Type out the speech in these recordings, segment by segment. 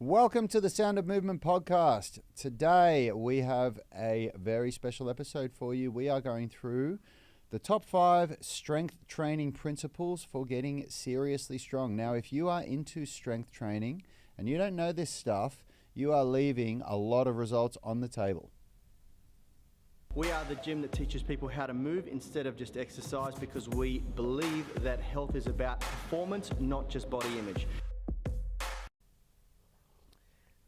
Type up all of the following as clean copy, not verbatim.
Welcome to the Sound of Movement podcast. Today we have a very special episode for you. We are going through the top 5 strength training principles for getting seriously strong. Now, if you are into strength training and you don't know this stuff, you are leaving a lot of results on the table. We are the gym that teaches people how to move instead of just exercise, because we believe that health is about performance, not just body image.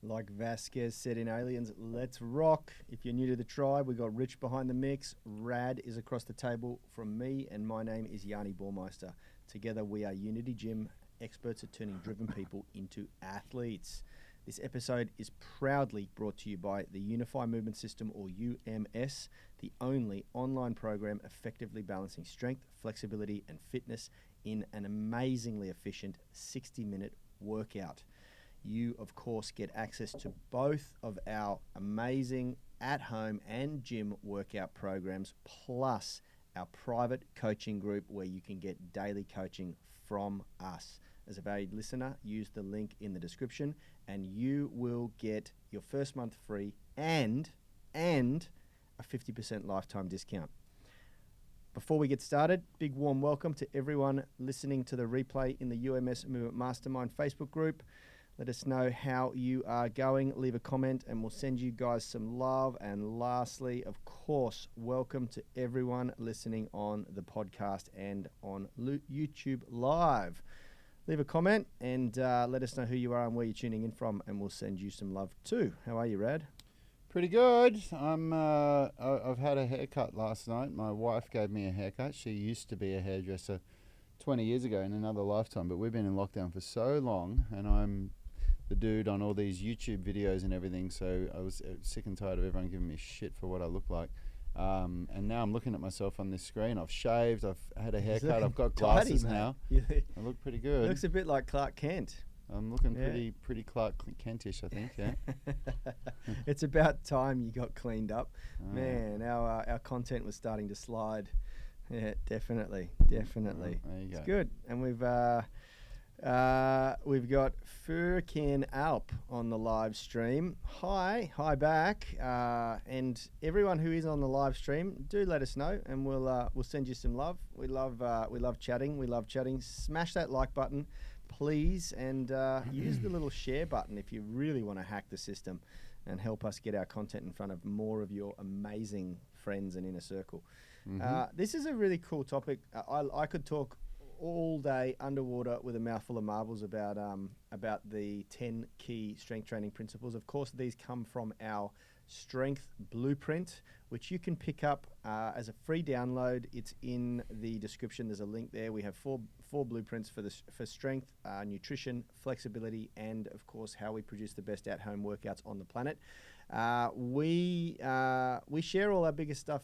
Like Vasquez said in Aliens, let's rock. If you're new to the tribe, we got Rich behind the mix. Rad is across the table from me, and my name is Yanni Baumeister. Together we are Unity Gym, experts at turning driven people into athletes. This episode is proudly brought to you by the Unify Movement System, or UMS, the only online program effectively balancing strength, flexibility, and fitness in an amazingly efficient 60-minute workout. You, of course, get access to both of our amazing at-home and gym workout programs, plus our private coaching group where you can get daily coaching from us. As a valued listener, use the link in the description and you will get your first month free and a 50% lifetime discount. Before we get started, big warm welcome to everyone listening to the replay in the UMS Movement Mastermind Facebook group. Let us know how you are going. Leave a comment and we'll send you guys some love. And lastly, of course, welcome to everyone listening on the podcast and on YouTube Live. Leave a comment and let us know who you are and where you're tuning in from, and we'll send you some love too. How are you, Rad? Pretty good. I've had a haircut last night. My wife gave me a haircut. She used to be a hairdresser 20 years ago in another lifetime, but we've been in lockdown for so long, and I'm the dude on all these YouTube videos and everything, so I was sick and tired of everyone giving me shit for what I look like. And now I'm looking at myself on this screen. I've shaved, I've had a haircut, I've got glasses now. I look pretty good. Looks a bit like Clark Kent. I'm looking pretty Clark Kentish, I think, yeah. It's about time you got cleaned up. Man, our content was starting to slide. Yeah, definitely. There you It's go. good. And we've got Furkan Alp on the live stream. Hi back. And everyone who is on the live stream, do let us know, and we'll send you some love. We love chatting. Smash that like button, please, and use the little share button if you really want to hack the system and help us get our content in front of more of your amazing friends and inner circle. This is a really cool topic. I could talk all day underwater with a mouthful of marbles about the 10 key strength training principles. Of course, these come from our strength blueprint, which you can pick up as a free download. It's in the description. There's a link there. We have four blueprints for strength, nutrition, flexibility, and of course how we produce the best at-home workouts on the planet. We share all our biggest stuff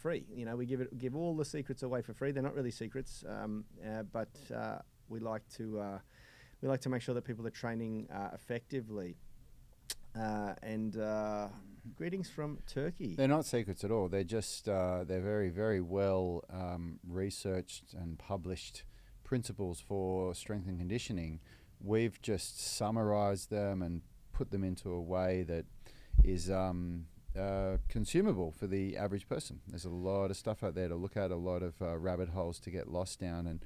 free. You know, we give all the secrets away for free. They're not really secrets, but we like to make sure that people are training effectively. Greetings from Turkey. They're not secrets at all. They're just they're very, very well researched and published principles for strength and conditioning. We've just summarized them and put them into a way that is consumable for the average person. There's a lot of stuff out there to look at, a lot of rabbit holes to get lost down, and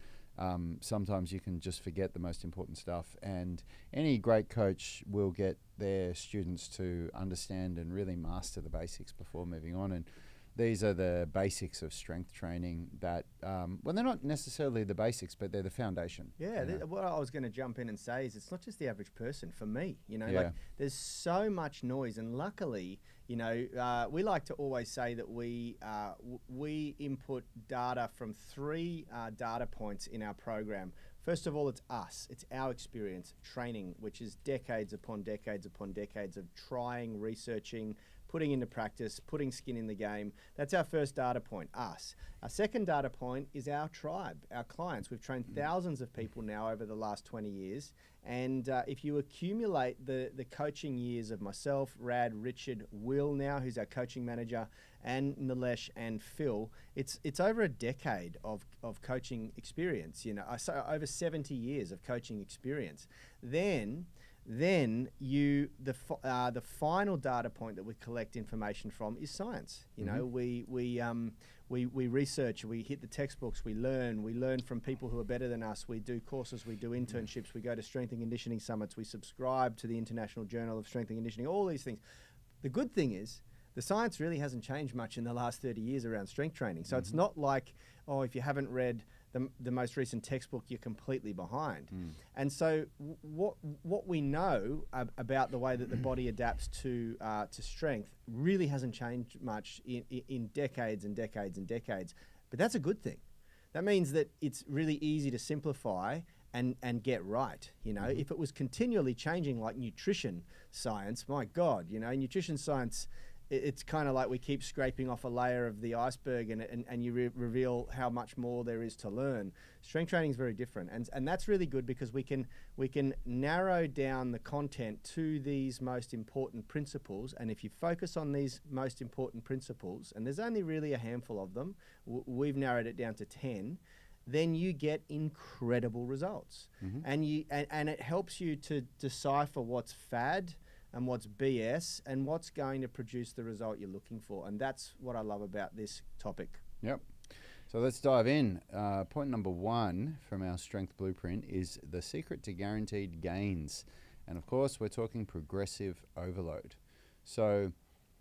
sometimes you can just forget the most important stuff. And any great coach will get their students to understand and really master the basics before moving on. And these are the basics of strength training that, well, they're not necessarily the basics, but they're the foundation. Yeah, what I was going to jump in and say is it's not just the average person. For me, like there's so much noise, and luckily, we like to always say that we input data from 3 data points in our program. First of all, it's us. It's our experience training, which is decades upon decades upon decades of trying, researching, putting into practice, putting skin in the game. That's our first data point, us. Our second data point is our tribe, our clients. We've trained thousands of people now over the last 20 years. And if you accumulate the coaching years of myself, Rad, Richard, Will now, who's our coaching manager, and Nilesh and Phil, it's over a decade of coaching experience, so over 70 years of coaching experience. Then then the final data point that we collect information from is science. You know, we research, we hit the textbooks, we learn from people who are better than us. We do courses, we do internships, we go to strength and conditioning summits, we subscribe to the International Journal of Strength and Conditioning, all these things. The good thing is the science really hasn't changed much in the last 30 years around strength training. So it's not like, oh, if you haven't read the most recent textbook, you're completely behind. And so what we know about the way that the body adapts to strength really hasn't changed much in decades and decades and decades. But that's a good thing. That means that it's really easy to simplify and get right. You know, if it was continually changing like nutrition science, my God, you know, nutrition science, it's kind of like we keep scraping off a layer of the iceberg and you reveal how much more there is to learn. Strength training is very different. And that's really good because we can narrow down the content to these most important principles. And if you focus on these most important principles, and there's only really a handful of them, we've narrowed it down to 10, then you get incredible results. And it helps you to decipher what's fad and what's BS and what's going to produce the result you're looking for. And that's what I love about this topic. Yep. So let's dive in. Point number 1 from our strength blueprint is the secret to guaranteed gains. And of course, we're talking progressive overload. So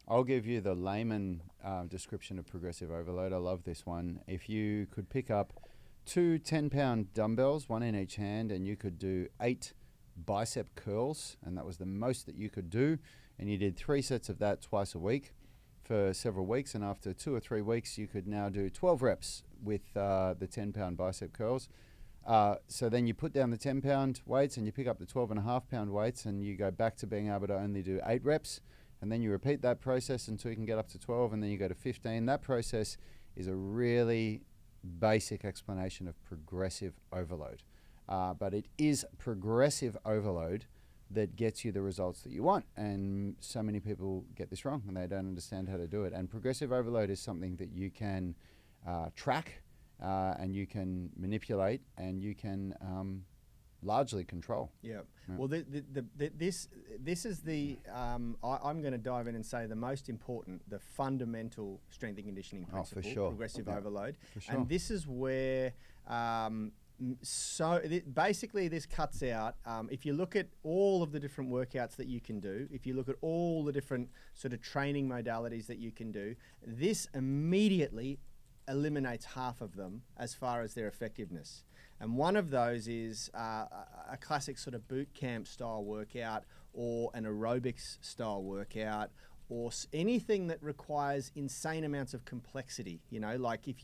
I'll give you the layman description of progressive overload. I love this one. If you could pick up 2 10-pound dumbbells, 1 in each hand, and you could do 8 bicep curls, and that was the most that you could do, and you did 3 sets of that twice a week for several weeks, and after 2 or 3 weeks you could now do 12 reps with the 10-pound bicep curls. So then you put down the 10-pound weights and you pick up the 12.5-pound weights, and you go back to being able to only do 8 reps, and then you repeat that process until you can get up to 12, and then you go to 15. That process is a really basic explanation of progressive overload. But it is progressive overload that gets you the results that you want. And so many people get this wrong and they don't understand how to do it. And progressive overload is something that you can track and you can manipulate and you can largely control. Yeah. Well, this is the, I'm going to dive in and say the most important, the fundamental strength and conditioning principle, for sure. Progressive overload. For sure. And this is where... basically this cuts out, if you look at all of the different workouts that you can do, if you look at all the different sort of training modalities that you can do, this immediately eliminates half of them as far as their effectiveness. And one of those is a classic sort of boot camp style workout or an aerobics style workout or anything that requires insane amounts of complexity. You know, like if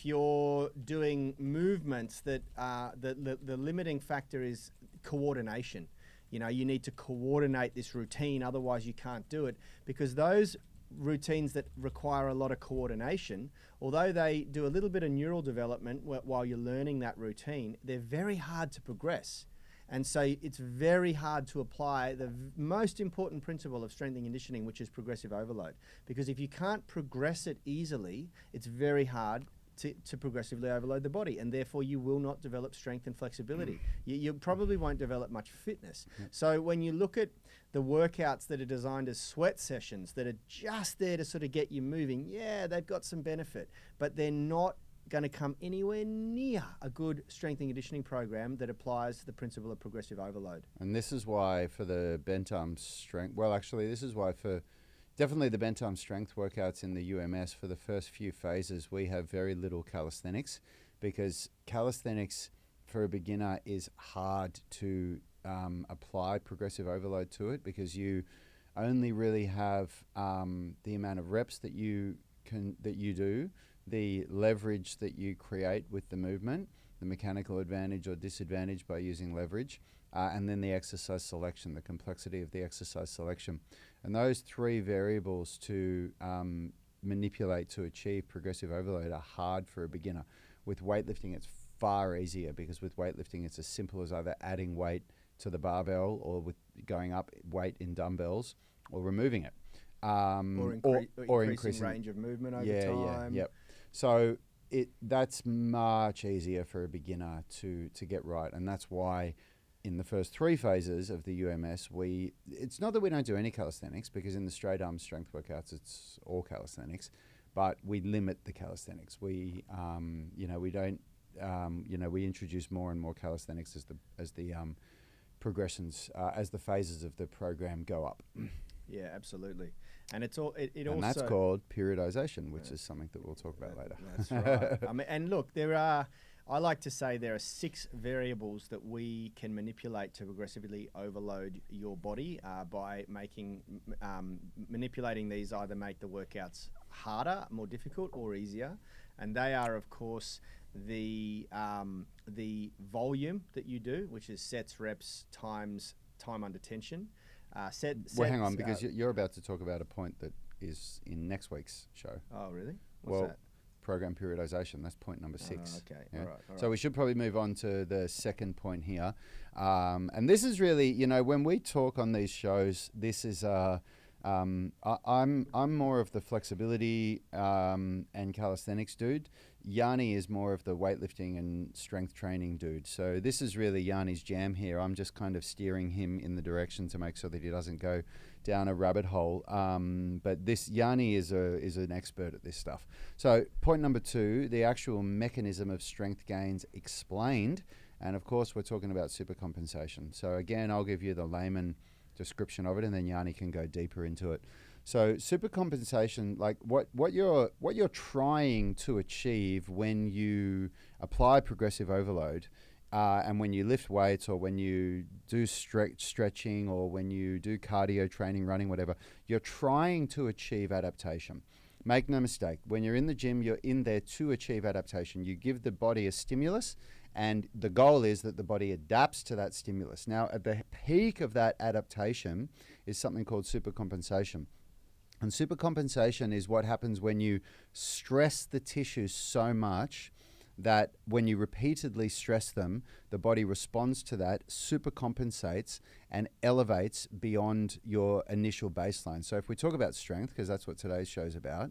you're doing movements that the limiting factor is coordination. You know, you need to coordinate this routine, otherwise you can't do it, because those routines that require a lot of coordination, although they do a little bit of neural development while you're learning that routine, they're very hard to progress. And so it's very hard to apply the most important principle of strength and conditioning, which is progressive overload. Because if you can't progress it easily, it's very hard to progressively overload the body, and therefore you will not develop strength and flexibility. You probably won't develop much fitness. So when you look at the workouts that are designed as sweat sessions that are just there to sort of get you moving, yeah, they've got some benefit, but they're not going to come anywhere near a good strength and conditioning program that applies the principle of progressive overload. And this is why for the bent arm strength, well, actually, this is why for definitely the bent arm strength workouts in the UMS, for the first few phases, we have very little calisthenics, because calisthenics for a beginner is hard to apply progressive overload to it, because you only really have the amount of reps that you do, the leverage that you create with the movement, the mechanical advantage or disadvantage by using leverage, and then the exercise selection, the complexity of the exercise selection. And those 3 variables to manipulate to achieve progressive overload are hard for a beginner. With weightlifting, it's far easier, because with weightlifting, it's as simple as either adding weight to the barbell or with going up weight in dumbbells or removing it. Or increasing range of movement over time. Yep. So that's much easier for a beginner to get right, and that's why in the first 3 phases of the UMS, it's not that we don't do any calisthenics, because in the straight arm strength workouts, it's all calisthenics, but we limit the calisthenics. We don't, we introduce more and more calisthenics as the progressions, as the phases of the program go up. Yeah, absolutely. And it's all, it And also... that's called periodization, which is something that we'll talk about later. That's right. I mean, and look, I like to say there are 6 variables that we can manipulate to progressively overload your body by manipulating these, either make the workouts harder, more difficult, or easier. And they are, of course, the volume that you do, which is sets, reps, times time under tension. Well, hang on, because you're about to talk about a point that is in next week's show. Oh, really? What's that? Program periodization. That's point number 6. Okay. Yeah? All right. So we should probably move on to the second point here. And this is really, when we talk on these shows, this is I'm more of the flexibility and calisthenics dude. Yanni is more of the weightlifting and strength training dude. So this is really Yanni's jam here. I'm just kind of steering him in the direction to make sure that he doesn't go down a rabbit hole. But this Yanni is an expert at this stuff. So point number 2, the actual mechanism of strength gains explained. And of course, we're talking about supercompensation. So again, I'll give you the layman description of it, and then Yanni can go deeper into it. So supercompensation, like what you're trying to achieve when you apply progressive overload, and when you lift weights, or when you do stretching, or when you do cardio training, running, whatever, you're trying to achieve adaptation. Make no mistake, when you're in the gym, you're in there to achieve adaptation. You give the body a stimulus, and the goal is that the body adapts to that stimulus. Now, at the peak of that adaptation is something called supercompensation. And supercompensation is what happens when you stress the tissues so much that when you repeatedly stress them, the body responds to that, supercompensates, and elevates beyond your initial baseline. So if we talk about strength, because that's what today's show is about,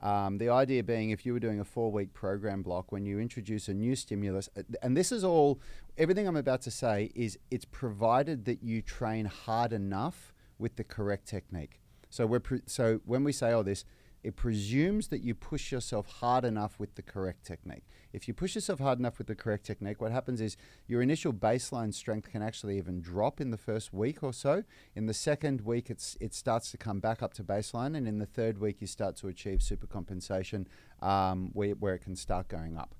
the idea being, if you were doing a 4-week program block, when you introduce a new stimulus, and this is all, everything I'm about to say is, it's provided that you train hard enough with the correct technique. So so when we say all this, it presumes that you push yourself hard enough with the correct technique. If you push yourself hard enough with the correct technique, what happens is your initial baseline strength can actually even drop in the first week or so. In the second week, it starts to come back up to baseline, and in the third week, you start to achieve supercompensation, where it can start going up.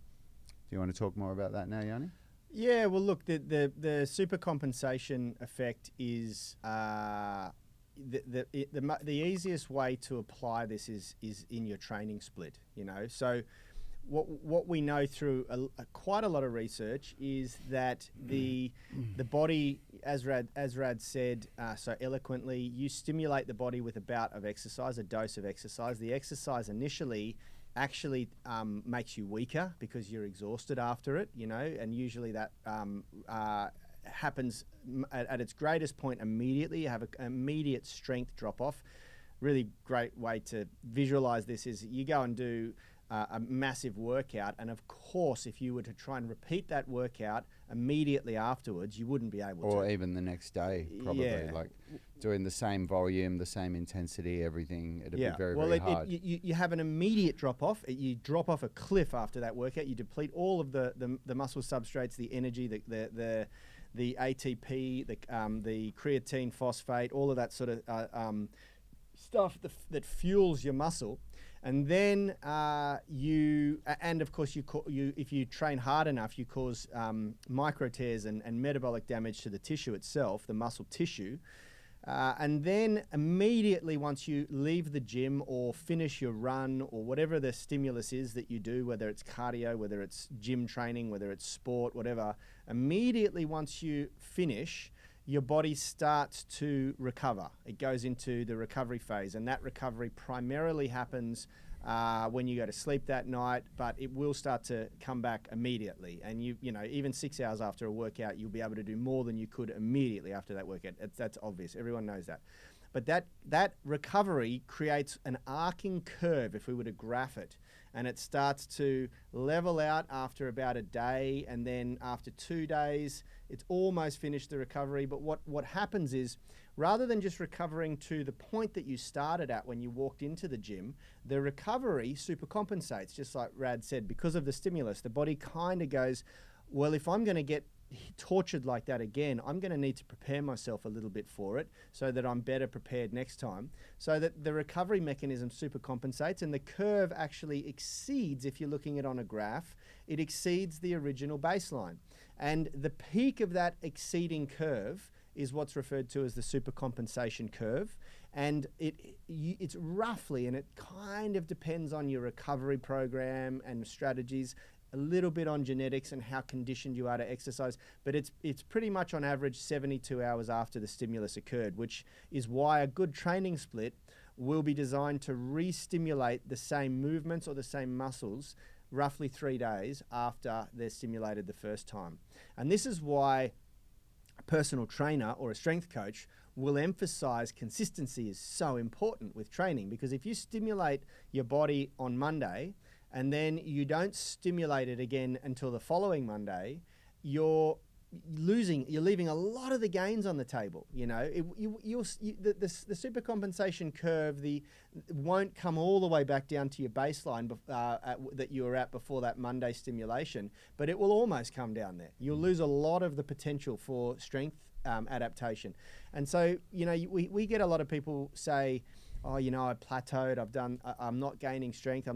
Do you want to talk more about that now, Yanni? Yeah, well, look, the supercompensation effect is... The easiest way to apply this is in your training split, So what we know through quite a lot of research is that the body, as Rad said so eloquently, you stimulate the body with a bout of exercise, a dose of exercise. The exercise initially actually makes you weaker because you're exhausted after it, and usually that happens at its greatest point immediately. You have an immediate strength drop off. Really great way to visualize this is you go and do a massive workout, and of course, if you were to try and repeat that workout immediately afterwards, you wouldn't be able to. Or even the next day, probably, like doing the same volume, the same intensity, everything. It'd be very, very hard. You have an immediate drop off. You drop off a cliff after that workout. You deplete all of the muscle substrates, the energy, the ATP, the creatine phosphate, all of that sort of stuff that fuels your muscle. And then and of course, if you train hard enough, you cause micro tears and metabolic damage to the tissue itself, the muscle tissue. And then immediately once you leave the gym or finish your run or whatever the stimulus is that you do, whether it's cardio, whether it's gym training, whether it's sport, whatever, immediately once you finish, your body starts to recover. It goes into the recovery phase, and that recovery primarily happens when you go to sleep that night, but it will start to come back immediately. And even 6 hours after a workout, you'll be able to do more than you could immediately after that workout. That's obvious. Everyone knows that. but that recovery creates an arcing curve if we were to graph it. And it starts to level out after about a day, and then after 2 days, it's almost finished the recovery. But what happens is, rather than just recovering to the point that you started at when you walked into the gym, the recovery supercompensates, just like Rad said, because of the stimulus. The body kind of goes, well, if I'm going to get tortured like that again, I'm going to need to prepare myself a little bit for it so that I'm better prepared next time. So that the recovery mechanism supercompensates, and the curve actually exceeds, if you're looking at it on a graph, it exceeds the original baseline. And the peak of that exceeding curve is what's referred to as the supercompensation curve. And it's roughly, and it kind of depends on your recovery program and strategies, a little bit on genetics and how conditioned you are to exercise, but it's pretty much on average 72 hours after the stimulus occurred, which is why a good training split will be designed to re-stimulate the same movements or the same muscles roughly 3 days after they're stimulated the first time. And this is why a personal trainer or a strength coach will emphasize consistency is so important with training, because if you stimulate your body on Monday and then you don't stimulate it again until the following Monday, you're leaving a lot of the gains on the table. You know, the supercompensation curve won't come all the way back down to your baseline that you were at before that Monday stimulation, but it will almost come down there. You'll lose a lot of the potential for strength adaptation. And so, you know, we get a lot of people say, oh, you know, I plateaued, I'm not gaining strength,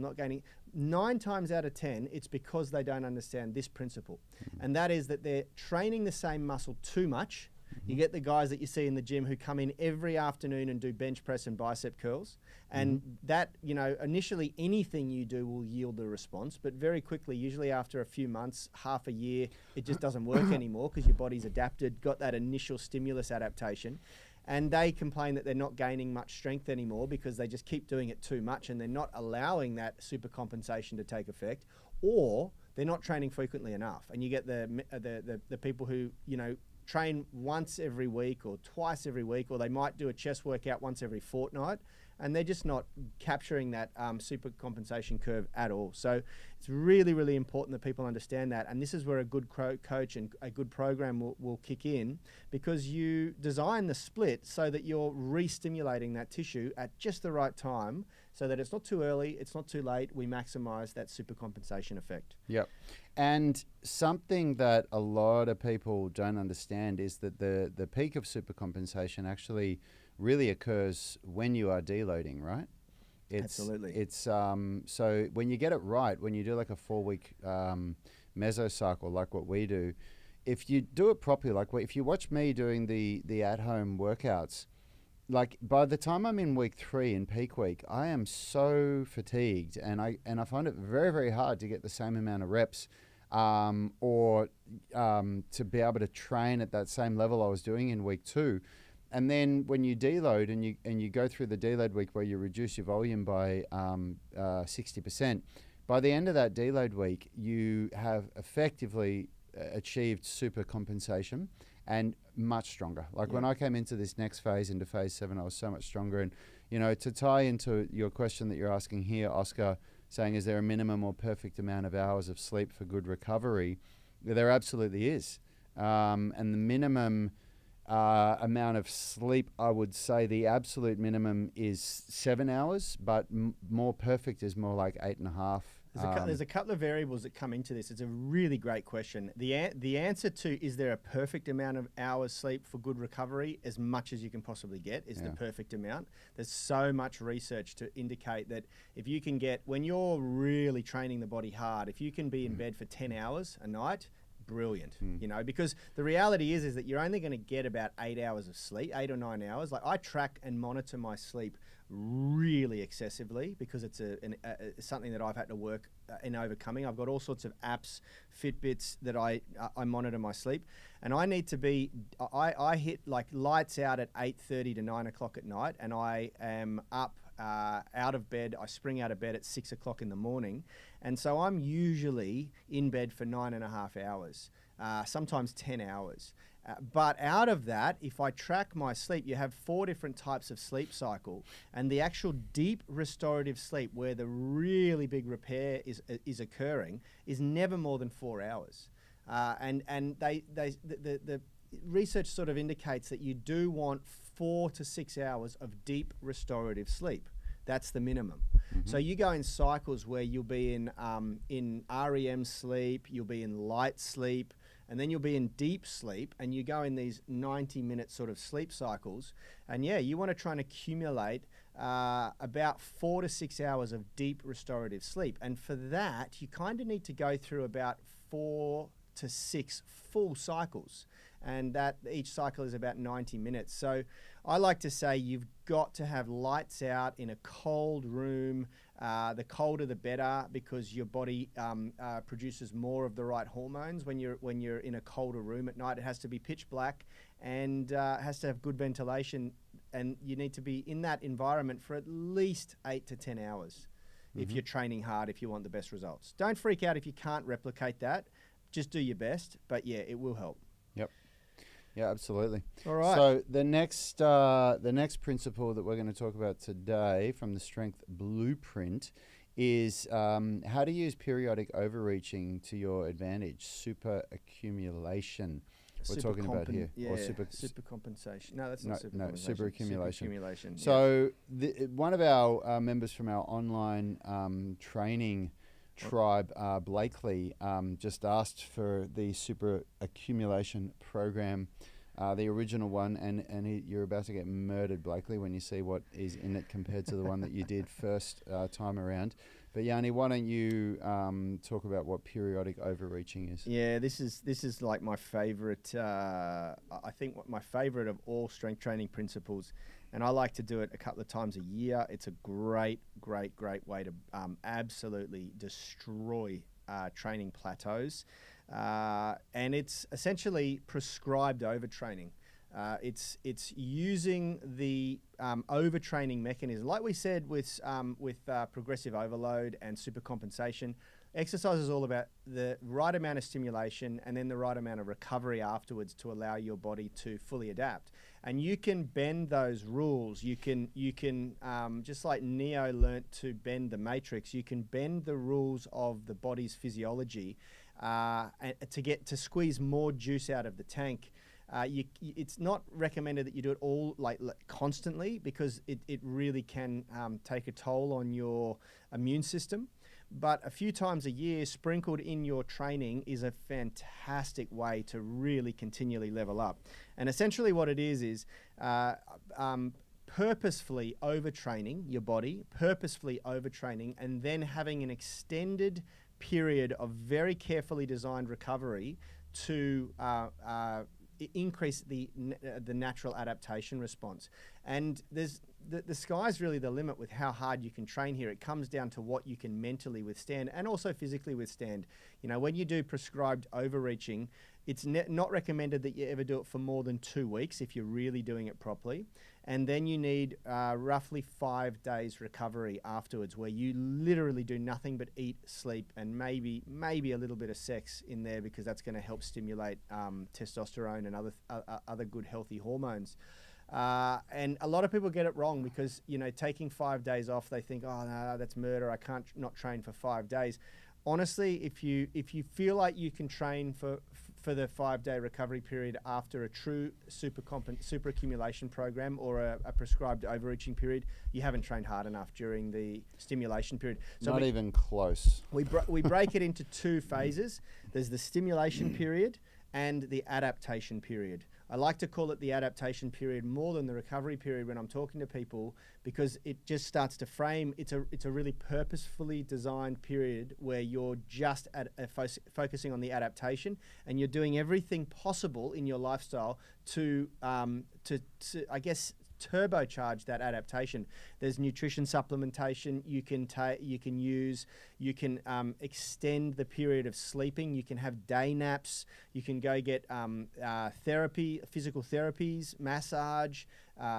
9 times out of 10, it's because they don't understand this principle. And that is that they're training the same muscle too much. You get the guys that you see in the gym who come in every afternoon and do bench press and bicep curls. And that, you know, initially anything you do will yield the response, but very quickly, usually after a few months, half a year, it just doesn't work anymore because your body's adapted, got that initial stimulus adaptation. And they complain that they're not gaining much strength anymore because they just keep doing it too much and they're not allowing that supercompensation to take effect, or they're not training frequently enough. And you get the people who, you know, train once every week or twice every week, or they might do a chest workout once every fortnight, and they're just not capturing that supercompensation curve at all. So it's really, really important that people understand that. And this is where a good coach and a good program will kick in, because you design the split so that you're re-stimulating that tissue at just the right time, so that it's not too early, it's not too late. We maximize that supercompensation effect. Yep. And something that a lot of people don't understand is that the peak of supercompensation actually really occurs when you are deloading, right? Absolutely. It's so when you get it right, when you do like a 4-week mesocycle like what we do, if you do it properly, like if you watch me doing the at-home workouts, like by the time I'm in week 3 in peak week, I am so fatigued, and I find it very, very hard to get the same amount of reps or to be able to train at that same level I was doing in week 2. And then when you deload and you go through the deload week where you reduce your volume by 60%, by the end of that deload week, you have effectively achieved supercompensation and much stronger. Like when I came into this next phase, into phase 7, I was so much stronger. And, you know, to tie into your question that you're asking here, Oscar, saying, is there a minimum or perfect amount of hours of sleep for good recovery? There absolutely is. And the minimum amount of sleep, I would say the absolute minimum is 7 hours, but more perfect is more like 8.5. There's a couple of variables that come into this. It's a really great question. The answer to, is there a perfect amount of hours sleep for good recovery, as much as you can possibly get, is the perfect amount. There's so much research to indicate that if you can get, when you're really training the body hard, if you can be in bed for 10 hours a night, brilliant, you know, because the reality is that you're only going to get about 8 hours of sleep, 8 or 9 hours. Like I track and monitor my sleep really excessively because it's something that I've had to work in overcoming. I've got all sorts of apps, Fitbits that I monitor my sleep, and I need to be, I hit like lights out at 8:30 to 9 o'clock at night, and I am up out of bed. I spring out of bed at 6 o'clock in the morning. And so I'm usually in bed for 9.5 hours. sometimes 10 hours. But out of that, if I track my sleep, you have 4 different types of sleep cycle, and the actual deep restorative sleep, where the really big repair is occurring, is never more than 4 hours. And the research sort of indicates that you do want 4 to 6 hours of deep restorative sleep. That's the minimum. Mm-hmm. So you go in cycles where you'll be in REM sleep, you'll be in light sleep, and then you'll be in deep sleep, and you go in these 90-minute sort of sleep cycles. And yeah, you want to try and accumulate about 4 to 6 hours of deep restorative sleep. And for that, you kind of need to go through about 4 to 6 full cycles. And that each cycle is about 90 minutes. So I like to say you've got to have lights out in a cold room. The colder the better, because your body produces more of the right hormones when you're in a colder room at night. It has to be pitch black and has to have good ventilation, and you need to be in that environment for at least 8 to 10 hours if you're training hard, if you want the best results. Don't freak out if you can't replicate that. Just do your best, but yeah, it will help. Yep. Yeah, absolutely. All right. So the next principle that we're going to talk about today from the Strength Blueprint is how to use periodic overreaching to your advantage. Super accumulation. We're talking about here. Yeah, or supercompensation. No, that's not supercompensation. No, super accumulation. Accumulation. So one of our members from our online training tribe, Blakely, just asked for the super accumulation program, the original one, and you're about to get murdered, Blakely, when you see what is in it compared to the one that you did first time around. But Yanni, why don't you talk about what periodic overreaching is? Yeah, this is like my favorite. I think my favorite of all strength training principles. And I like to do it a couple of times a year. It's a great way to absolutely destroy training plateaus. And it's essentially prescribed overtraining. It's using the overtraining mechanism. Like we said with progressive overload and supercompensation, exercise is all about the right amount of stimulation and then the right amount of recovery afterwards to allow your body to fully adapt. And you can bend those rules. You can just like Neo learnt to bend the matrix, you can bend the rules of the body's physiology to squeeze more juice out of the tank. It's not recommended that you do it all like constantly, because it really can take a toll on your immune system. But a few times a year sprinkled in your training is a fantastic way to really continually level up. And essentially what it is purposefully overtraining your body, and then having an extended period of very carefully designed recovery to increase the natural adaptation response. And the sky's really the limit with how hard you can train here. It comes down to what you can mentally withstand and also physically withstand. You know, when you do prescribed overreaching, it's not recommended that you ever do it for more than 2 weeks if you're really doing it properly. And then you need roughly 5 days recovery afterwards, where you literally do nothing but eat, sleep, and maybe a little bit of sex in there, because that's going to help stimulate testosterone and other good healthy hormones. And a lot of people get it wrong, because taking 5 days off, they think, oh no, that's murder. I can't not train for 5 days. Honestly, if you feel like you can train for the 5-day recovery period after a true super accumulation program or a prescribed overreaching period, you haven't trained hard enough during the stimulation period. So not even close. We break it into 2 phases. There's the stimulation period and the adaptation period. I like to call it the adaptation period more than the recovery period when I'm talking to people, because it just starts to frame. It's a really purposefully designed period where you're just focusing on the adaptation, and you're doing everything possible in your lifestyle to I guess turbocharge that adaptation. There's nutrition supplementation you can use. You can extend the period of sleeping. You can have day naps. You can go get therapy, physical therapies, massage,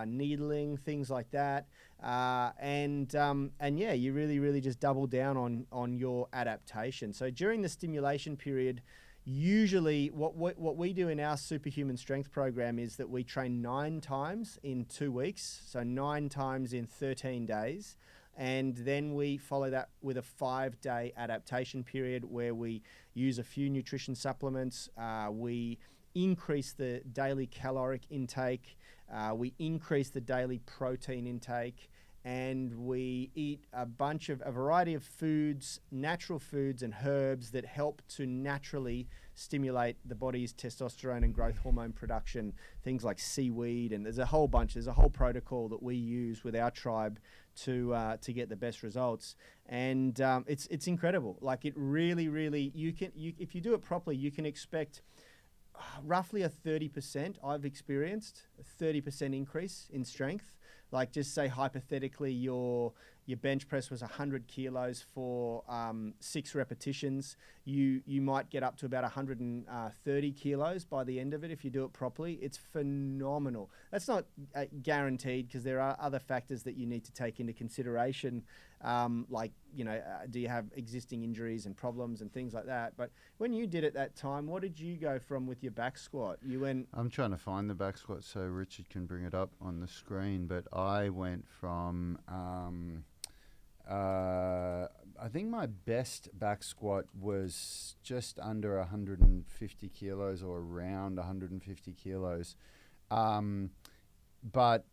needling, things like that. And yeah, you really just double down on your adaptation. So during the stimulation period, usually what we do in our superhuman strength program is that we train 9 times in 2 weeks, so 9 times in 13 days. And then we follow that with a 5-day adaptation period where we use a few nutrition supplements. We increase the daily caloric intake. We increase the daily protein intake. And we eat a variety of foods, natural foods and herbs that help to naturally stimulate the body's testosterone and growth hormone production, things like seaweed, and there's a whole protocol that we use with our tribe to get the best results. And it's incredible. Like, it really, if you do it properly, you can expect roughly a 30%, I've experienced a 30% increase in strength. Like, just say hypothetically your bench press was 100 kilos for 6 repetitions. You might get up to about 130 kilos by the end of it if you do it properly. It's phenomenal. That's not guaranteed, because there are other factors that you need to take into consideration, like, do you have existing injuries and problems and things like that. But when you did it that time, what did you go from with your back squat? You went... I'm trying to find the back squat so Richard can bring it up on the screen, but I went from... I think my best back squat was just under 150 kilos or around 150 kilos. But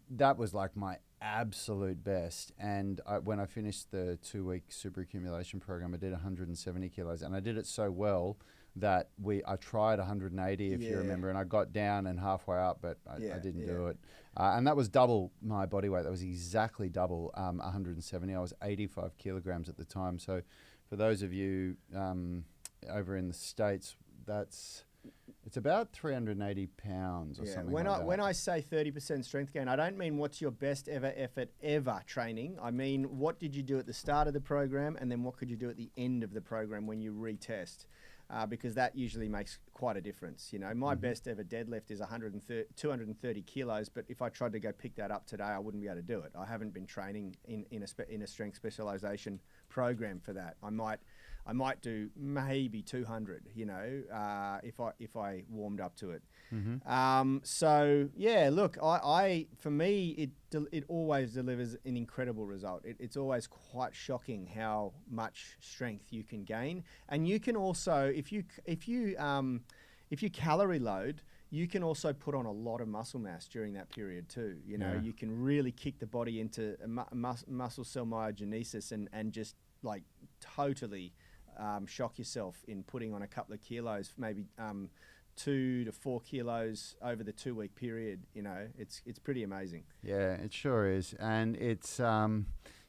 that was like my absolute best. And when I finished the 2-week super accumulation program, I did 170 kilos, and I did it so well that I tried 180, if you remember, and I got down and halfway up, but I didn't do it. And that was double my body weight. That was exactly double 170. I was 85 kilograms at the time. So for those of you over in the States, it's about 380 pounds or something like that. When I say 30% strength gain, I don't mean what's your best ever effort ever training. I mean, what did you do at the start of the program, and then what could you do at the end of the program when you retest? Because that usually makes quite a difference. My best ever deadlift is 230 kilos, but if I tried to go pick that up today, I wouldn't be able to do it. I haven't been training in a strength specialization program for that. I might do maybe 200, if I warmed up to it. So yeah, look, for me, it always delivers an incredible result. It's always quite shocking how much strength you can gain, and you can also, if you calorie load, you can also put on a lot of muscle mass during that period too. You can really kick the body into muscle cell myogenesis and just like totally shock yourself in putting on a couple of kilos, maybe 2 to 4 kilos over the 2-week period. It's pretty amazing. Yeah, it sure is. And it's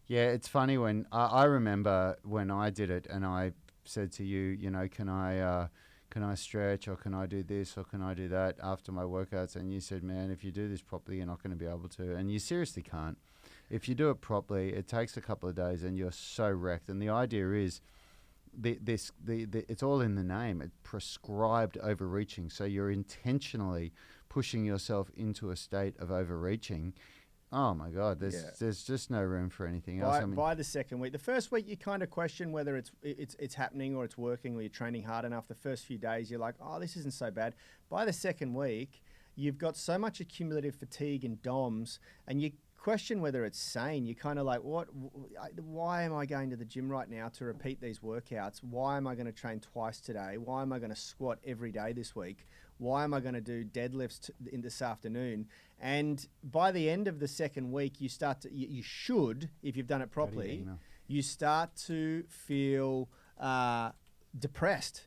it's funny when I remember when I did it, and I said to you, can I stretch, or can I do this, or can I do that after my workouts? And you said, man, if you do this properly, you're not going to be able to. And you seriously can't. If you do it properly, it takes a couple of days and you're so wrecked. And the idea is it's all in the name. It's prescribed overreaching. So you're intentionally pushing yourself into a state of overreaching. Oh my God, there's just no room for anything else. By the second week, the first week you kind of question whether it's happening or it's working, or you're training hard enough. The first few days you're like, oh, this isn't so bad. By the second week, you've got so much accumulative fatigue and DOMS, and you question whether it's sane. You're kind of like, why am I going to the gym right now to repeat these workouts? Why am I going to train twice today? Why am I going to squat every day this week? Why am I going to do deadlifts in this afternoon? And by the end of the second week, you should, if you've done it properly, you start to feel depressed.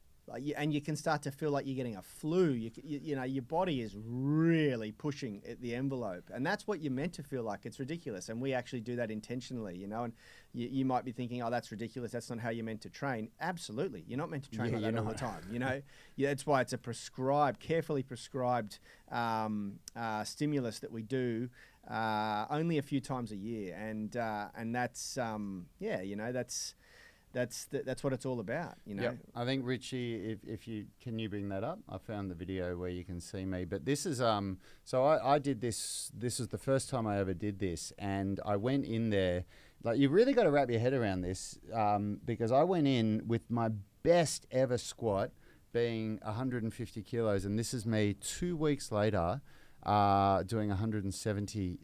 And you can start to feel like you're getting a flu. Your body is really pushing at the envelope, and that's what you're meant to feel like. It's ridiculous, and we actually do that intentionally. And you might be thinking, "Oh, that's ridiculous. That's not how you're meant to train." Absolutely, you're not meant to train like that all the time. That's why it's a carefully prescribed stimulus that we do only a few times a year, and that's That's what it's all about, Yep. I think Richie, if you can you bring that up? I found the video where you can see me. But this is so I did this. This is the first time I ever did this, and I went in there. Like, you really got to wrap your head around this, because I went in with my best ever squat being 150 kilos, and this is me 2 weeks later doing 170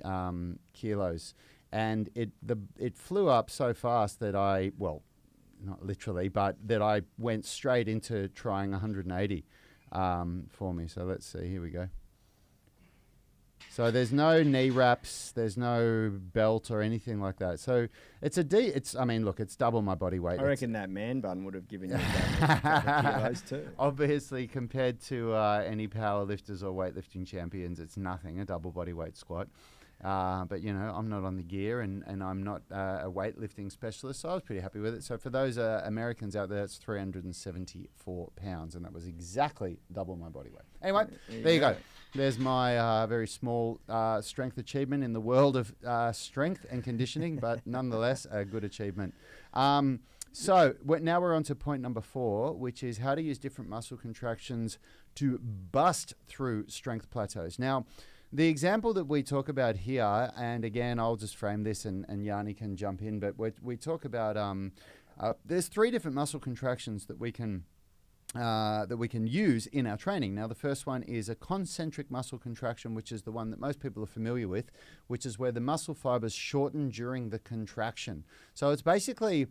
kilos. And it flew up so fast that not literally, but that I went straight into trying 180 for me. So let's see, here we go. So there's no knee wraps, there's no belt or anything like that. So it's it's double my body weight. I reckon that man bun would have given you a couple of kilos too. Obviously, compared to any powerlifters or weightlifting champions, it's nothing, a double body weight squat. But, I'm not on the gear and I'm not a weightlifting specialist, so I was pretty happy with it. So for those Americans out there, it's 374 pounds, and that was exactly double my body weight. Anyway, there you go. There's my very small strength achievement in the world of strength and conditioning, but nonetheless, a good achievement. So now we're on to point number 4, which is how to use different muscle contractions to bust through strength plateaus. Now, the example that we talk about here, and again, I'll just frame this and Yanni can jump in, but we talk about, there's 3 different muscle contractions that we can use in our training. Now, the first one is a concentric muscle contraction, which is the one that most people are familiar with, which is where the muscle fibers shorten during the contraction. So it's basically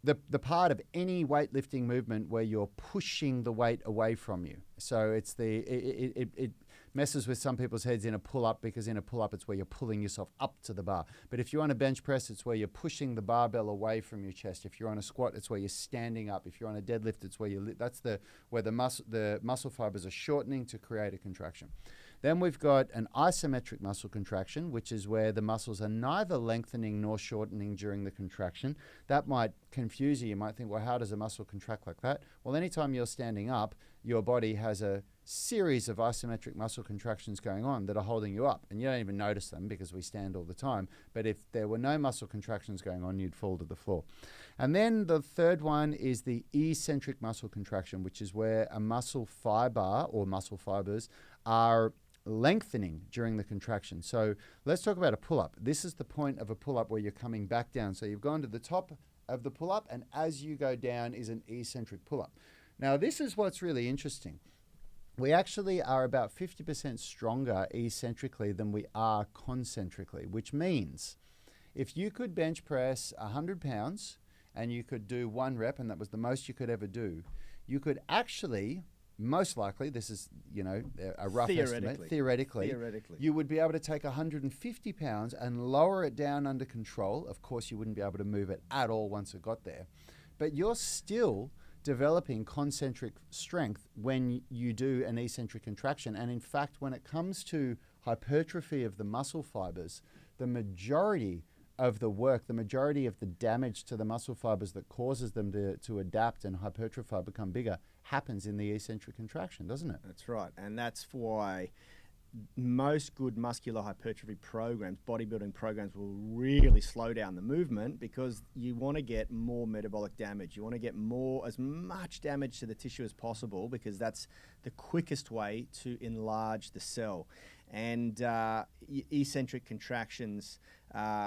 the part of any weightlifting movement where you're pushing the weight away from you. So it's it messes with some people's heads in a pull-up, because in a pull-up it's where you're pulling yourself up to the bar. But if you're on a bench press, it's where you're pushing the barbell away from your chest. If you're on a squat, it's where you're standing up. If you're on a deadlift, it's where where the muscle fibers are shortening to create a contraction. Then we've got an isometric muscle contraction, which is where the muscles are neither lengthening nor shortening during the contraction. That might confuse you. You might think, well, how does a muscle contract like that? Well, anytime you're standing up, your body has a series of isometric muscle contractions going on that are holding you up, and you don't even notice them because we stand all the time. But if there were no muscle contractions going on, you'd fall to the floor. And then the third one is the eccentric muscle contraction, which is where a muscle fiber or muscle fibers are lengthening during the contraction. So let's talk about a pull-up. This is the point of a pull-up where you're coming back down. So you've gone to the top of the pull-up, and as you go down is an eccentric pull-up. Now, this is what's really interesting. We actually are about 50% stronger eccentrically than we are concentrically, which means if you could bench press 100 pounds and you could do 1 rep, and that was the most you could ever do, you could actually, most likely, this is, a rough estimate, theoretically, you would be able to take 150 pounds and lower it down under control. Of course, you wouldn't be able to move it at all once it got there, but you're still developing concentric strength when you do an eccentric contraction. And in fact, when it comes to hypertrophy of the muscle fibers, the majority of the work, the majority of the damage to the muscle fibers that causes them to adapt and hypertrophy, become bigger, happens in the eccentric contraction, doesn't it? That's right. And that's why most good muscular hypertrophy programs, bodybuilding programs, will really slow down the movement, because you want to get more metabolic damage. You want to get as much damage to the tissue as possible, because that's the quickest way to enlarge the cell. And eccentric contractions,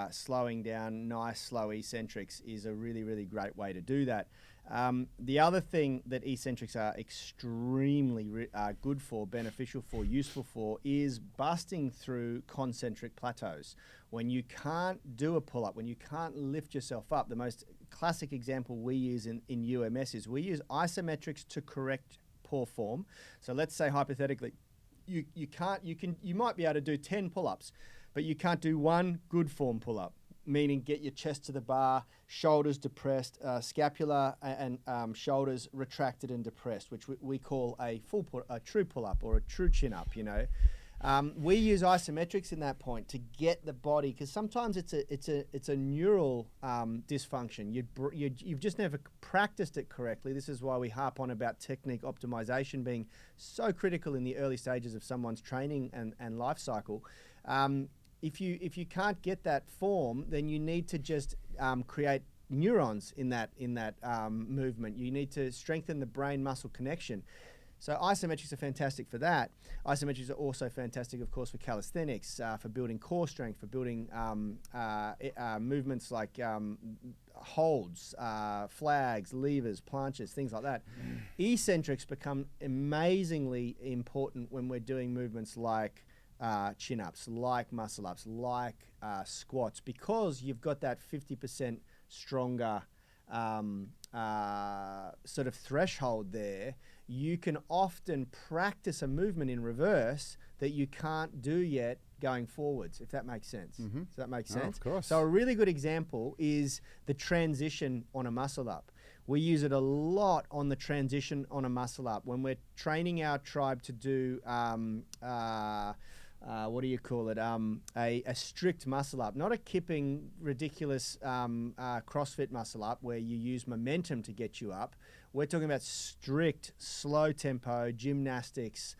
slowing down nice slow eccentrics, is a really, really great way to do that. The other thing that eccentrics are extremely good for, beneficial for, useful for, is busting through concentric plateaus. When you can't do a pull-up, when you can't lift yourself up, the most classic example we use in UMS is we use isometrics to correct poor form. So let's say hypothetically, you might be able to do 10 pull-ups, but you can't do 1 good form pull-up, meaning get your chest to the bar, shoulders depressed, scapula and shoulders retracted and depressed, which we call a true pull-up or a true chin-up, We use isometrics in that point to get the body, because sometimes it's a neural dysfunction. You've just never practiced it correctly. This is why we harp on about technique optimization being so critical in the early stages of someone's training and life cycle. If you can't get that form, then you need to just create neurons in that movement. You need to strengthen the brain-muscle connection. So isometrics are fantastic for that. Isometrics are also fantastic, of course, for calisthenics, for building core strength, for building movements like holds, flags, levers, planches, things like that. Eccentrics become amazingly important when we're doing movements like chin-ups, like muscle-ups, like squats, because you've got that 50% stronger sort of threshold there. You can often practice a movement in reverse that you can't do yet going forwards, if that makes sense. Does that make sense? Of course. So a really good example is the transition on a muscle-up. We use it a lot on the transition on a muscle-up when we're training our tribe to do what do you call it? A strict muscle up, not a kipping, ridiculous CrossFit muscle up where you use momentum to get you up. We're talking about strict, slow tempo gymnastics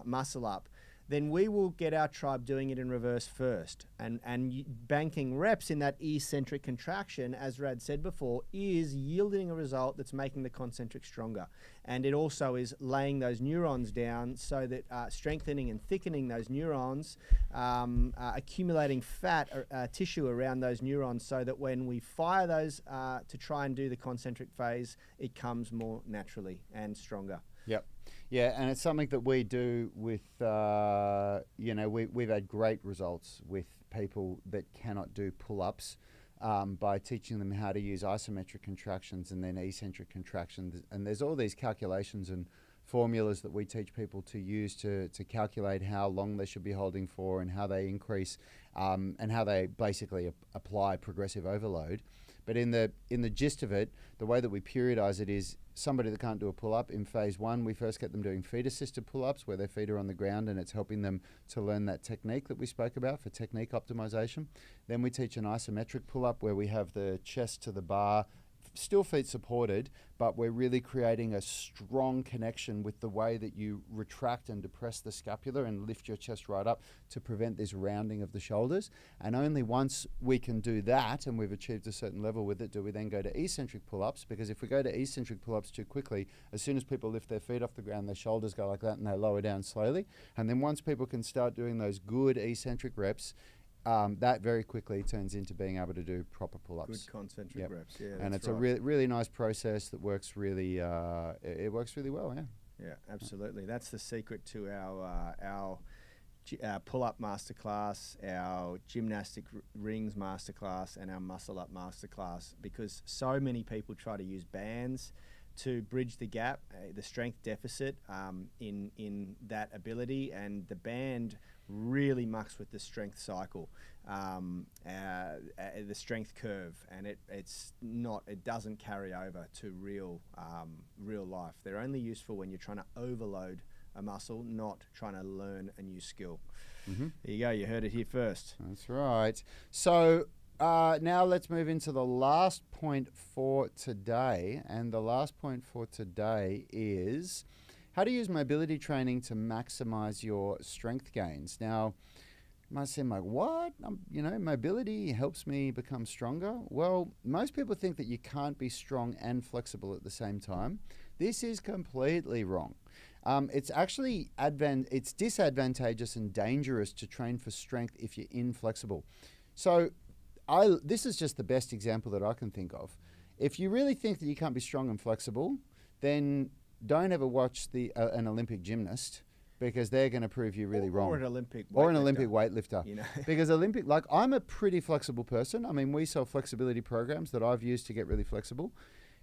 muscle up. Then we will get our tribe doing it in reverse first. And banking reps in that eccentric contraction, as Rad said before, is yielding a result that's making the concentric stronger. And it also is laying those neurons down so that strengthening and thickening those neurons, accumulating fat tissue around those neurons so that when we fire those to try and do the concentric phase, it comes more naturally and stronger. Yep. Yeah, and it's something that we do with, we've had great results with people that cannot do pull-ups by teaching them how to use isometric contractions and then eccentric contractions. And there's all these calculations and formulas that we teach people to use to calculate how long they should be holding for and how they increase and how they basically apply progressive overload. But in the gist of it, the way that we periodize it is somebody that can't do a pull-up in phase 1, we first get them doing feet-assisted pull-ups where their feet are on the ground and it's helping them to learn that technique that we spoke about for technique optimization. Then we teach an isometric pull-up where we have the chest to the bar, still feet supported, but we're really creating a strong connection with the way that you retract and depress the scapula and lift your chest right up to prevent this rounding of the shoulders. And only once we can do that and we've achieved a certain level with it do we then go to eccentric pull-ups, because if we go to eccentric pull-ups too quickly, as soon as people lift their feet off the ground, their shoulders go like that and they lower down slowly. And then once people can start doing those good eccentric reps, that very quickly turns into being able to do proper pull-ups. Good concentric reps, yeah. And it's right. a really nice process that works really, it works really well, yeah. Yeah, absolutely. That's the secret to our pull-up masterclass, our gymnastic rings masterclass, and our muscle-up masterclass, because so many people try to use bands to bridge the gap, the strength deficit in that ability, and the band really mucks with the strength cycle, the strength curve, and it doesn't carry over to real life. They're only useful when you're trying to overload a muscle, not trying to learn a new skill. There you go, you heard it here first. That's right. So now let's move into the last point for today, and the last point for today is how to use mobility training to maximize your strength gains. Now, it might seem like, what? Mobility helps me become stronger? Well, most people think that you can't be strong and flexible at the same time. This is completely wrong. It's actually it's disadvantageous and dangerous to train for strength if you're inflexible. So this is just the best example that I can think of. If you really think that you can't be strong and flexible, then don't ever watch an Olympic gymnast, because they're going to prove you really wrong. Or an Olympic weightlifter. Because I'm a pretty flexible person. I mean, we sell flexibility programs that I've used to get really flexible.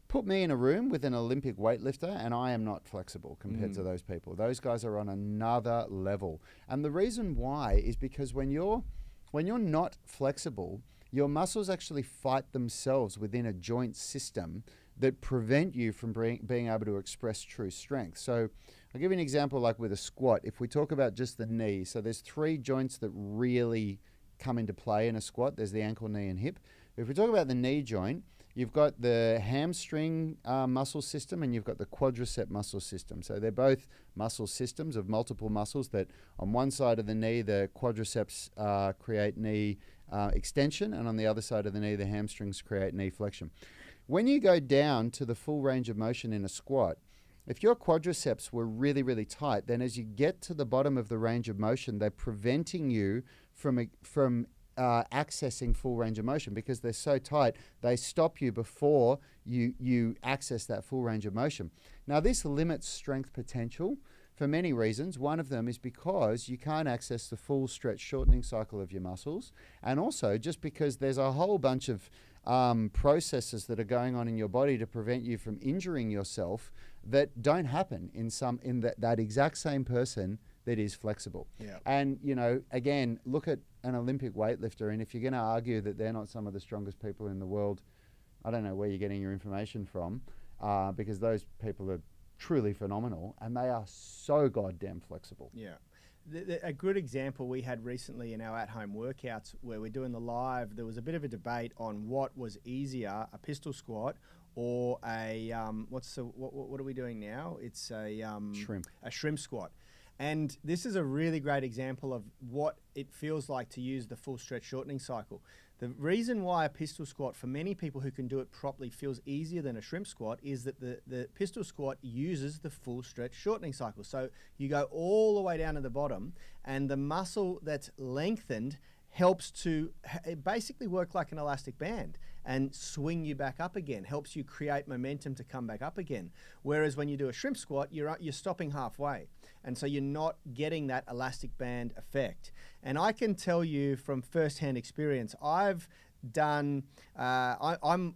Put me in a room with an Olympic weightlifter and I am not flexible compared to those people. Those guys are on another level. And the reason why is because when you're not flexible, your muscles actually fight themselves within a joint system that prevent you from being able to express true strength. So I'll give you an example like with a squat. If we talk about just the knee, so there's 3 joints that really come into play in a squat. There's the ankle, knee, and hip. If we talk about the knee joint, you've got the hamstring muscle system and you've got the quadricep muscle system. So they're both muscle systems of multiple muscles that on one side of the knee, the quadriceps create knee extension, and on the other side of the knee, the hamstrings create knee flexion. When you go down to the full range of motion in a squat, if your quadriceps were really, really tight, then as you get to the bottom of the range of motion, they're preventing you from accessing full range of motion because they're so tight. They stop you before you access that full range of motion. Now, this limits strength potential for many reasons. One of them is because you can't access the full stretch shortening cycle of your muscles, and also just because there's a whole bunch of processes that are going on in your body to prevent you from injuring yourself that don't happen in that exact same person that is flexible. Yeah. And, you know, again, look at an Olympic weightlifter, and if you're going to argue that they're not some of the strongest people in the world, I don't know where you're getting your information from, because those people are truly phenomenal, and they are so goddamn flexible. Yeah. A good example we had recently in our at-home workouts where we're doing the live, there was a bit of a debate on what was easier, a pistol squat or a, what are we doing now? It's a shrimp squat. And this is a really great example of what it feels like to use the full stretch shortening cycle. The reason why a pistol squat, for many people who can do it properly, feels easier than a shrimp squat is that the pistol squat uses the full stretch shortening cycle. So you go all the way down to the bottom, and the muscle that's lengthened helps to basically work like an elastic band and swing you back up again, helps you create momentum to come back up again. Whereas when you do a shrimp squat, you're stopping halfway. And so you're not getting that elastic band effect. And I can tell you from firsthand experience, I've done, I'm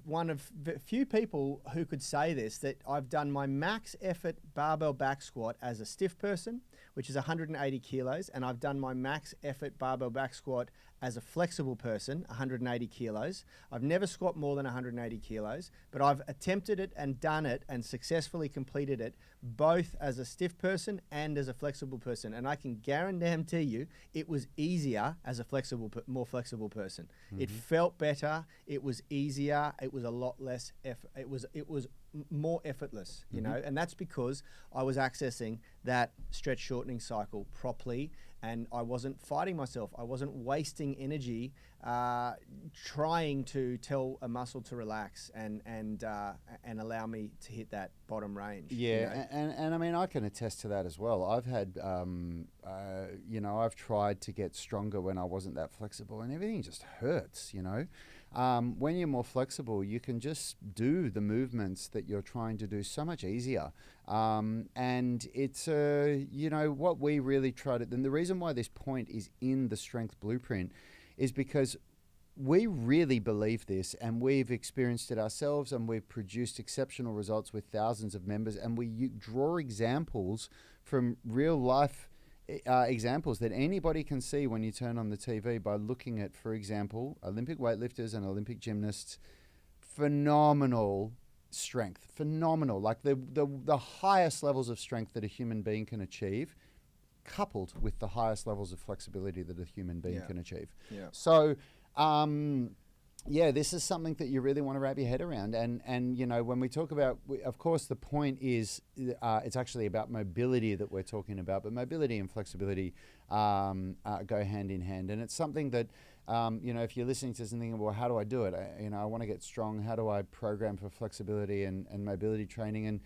one of few people who could say this, that I've done my max effort barbell back squat as a stiff person, which is 180 kilos, and I've done my max effort barbell back squat as a flexible person, 180 kilos. I've never squat more than 180 kilos, but I've attempted it and done it and successfully completed it both as a stiff person and as a flexible person. And I can guarantee you it was easier as a more flexible person. Mm-hmm. It felt better. It was easier. It was a lot less effort. It was more effortless, you know, and that's because I was accessing that stretch shortening cycle properly, and I wasn't fighting myself. I wasn't wasting energy trying to tell a muscle to relax and allow me to hit that bottom range. Yeah, you know? and I mean, I can attest to that as well. I've had, I've tried to get stronger when I wasn't that flexible, and everything just hurts, you know. When you're more flexible, you can just do the movements that you're trying to do so much easier. And it's, what we really try to, and the reason why this point is in the strength blueprint is because we really believe this, and we've experienced it ourselves, and we've produced exceptional results with thousands of members, and we draw examples from real life examples that anybody can see when you turn on the TV by looking at, for example, Olympic weightlifters and Olympic gymnasts. Phenomenal strength, phenomenal, like the highest levels of strength that a human being can achieve, coupled with the highest levels of flexibility that a human being can achieve. Yeah. So, this is something that you really want to wrap your head around. And you know, when we talk about, of course, the point is it's actually about mobility that we're talking about, but mobility and flexibility go hand in hand. And it's something that, if you're listening to something, well, how do I do it? I want to get strong. How do I program for flexibility and mobility training? And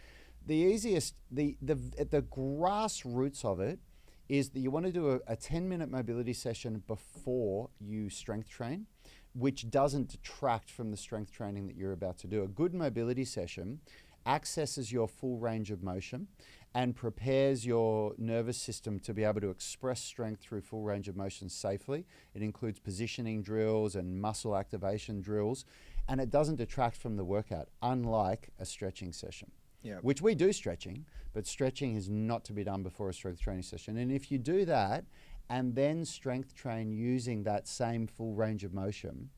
the easiest, at the grassroots of it is that you want to do a 10-minute mobility session before you strength train, which doesn't detract from the strength training that you're about to do. A good mobility session accesses your full range of motion and prepares your nervous system to be able to express strength through full range of motion safely. It includes positioning drills and muscle activation drills, and it doesn't detract from the workout, unlike a stretching session. Yeah. Which we do stretching, but stretching is not to be done before a strength training session. And if you do that and then strength train using that same full range of motion,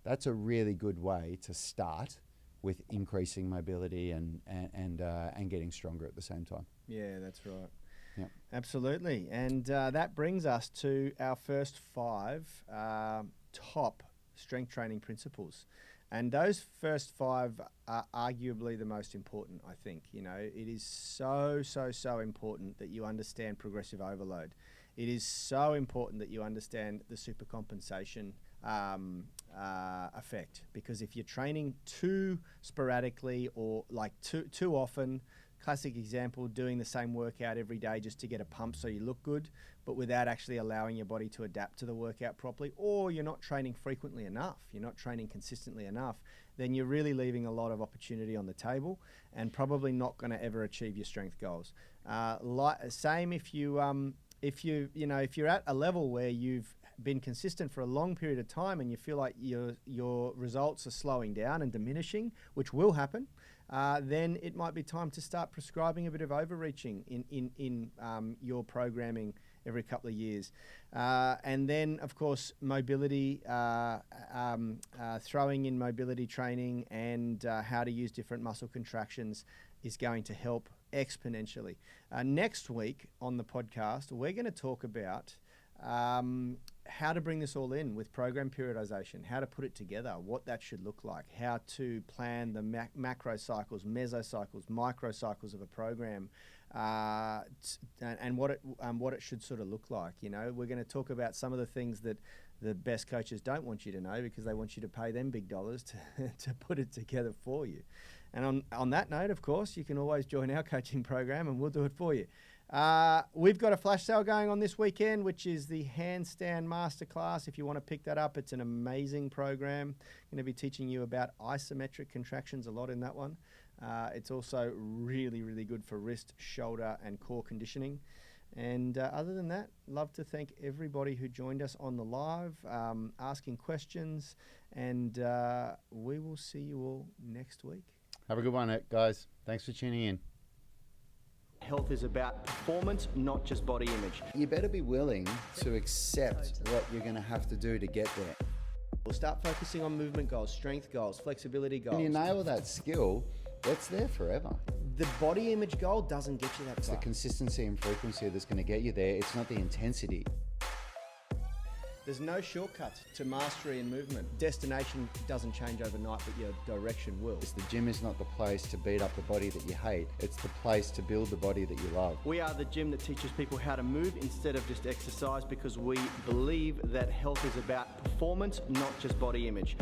that's a really good way to start with increasing mobility and getting stronger at the same time. Yeah, that's right. Yeah, absolutely. And that brings us to our first 5 top strength training principles. And those first 5 are arguably the most important, I think. You know, it is so important that you understand progressive overload. It is so important that you understand the supercompensation effect, because if you're training too sporadically or like too often, Classic example, doing the same workout every day just to get a pump so you look good, but without actually allowing your body to adapt to the workout properly, or you're not training frequently enough, you're not training consistently enough, then you're really leaving a lot of opportunity on the table and probably not going to ever achieve your strength goals. Same if you're at a level where you've been consistent for a long period of time and you feel like your results are slowing down and diminishing, which will happen, then it might be time to start prescribing a bit of overreaching in your programming every couple of years. And then, of course, mobility, throwing in mobility training and how to use different muscle contractions is going to help exponentially. Next week on the podcast, we're going to talk about how to bring this all in with program periodization, how to put it together, what that should look like, how to plan the macro cycles, mesocycles, microcycles of a program, and what it should sort of look like. You know, we're going to talk about some of the things that the best coaches don't want you to know because they want you to pay them big dollars to put it together for you. And on that note, of course, you can always join our coaching program and we'll do it for you. We've got a flash sale going on this weekend, which is the handstand masterclass. If you want to pick that up, it's an amazing program. I'm going to be teaching you about isometric contractions a lot in that one. It's also really, really good for wrist, shoulder, and core conditioning. And other than that, love to thank everybody who joined us on the live, asking questions, and we will see you all next week. Have a good one, guys. Thanks for tuning in. Health is about performance, not just body image. You better be willing to accept what you're going to have to do to get there. We'll start focusing on movement goals, strength goals, flexibility goals. When you nail that skill, that's there forever. The body image goal doesn't get you that It's far. the consistency and frequency that's going to get you there. It's not the intensity. There's no shortcuts to mastery and movement. Destination doesn't change overnight, but your direction will. The gym is not the place to beat up the body that you hate. It's the place to build the body that you love. We are the gym that teaches people how to move instead of just exercise because we believe that health is about performance, not just body image.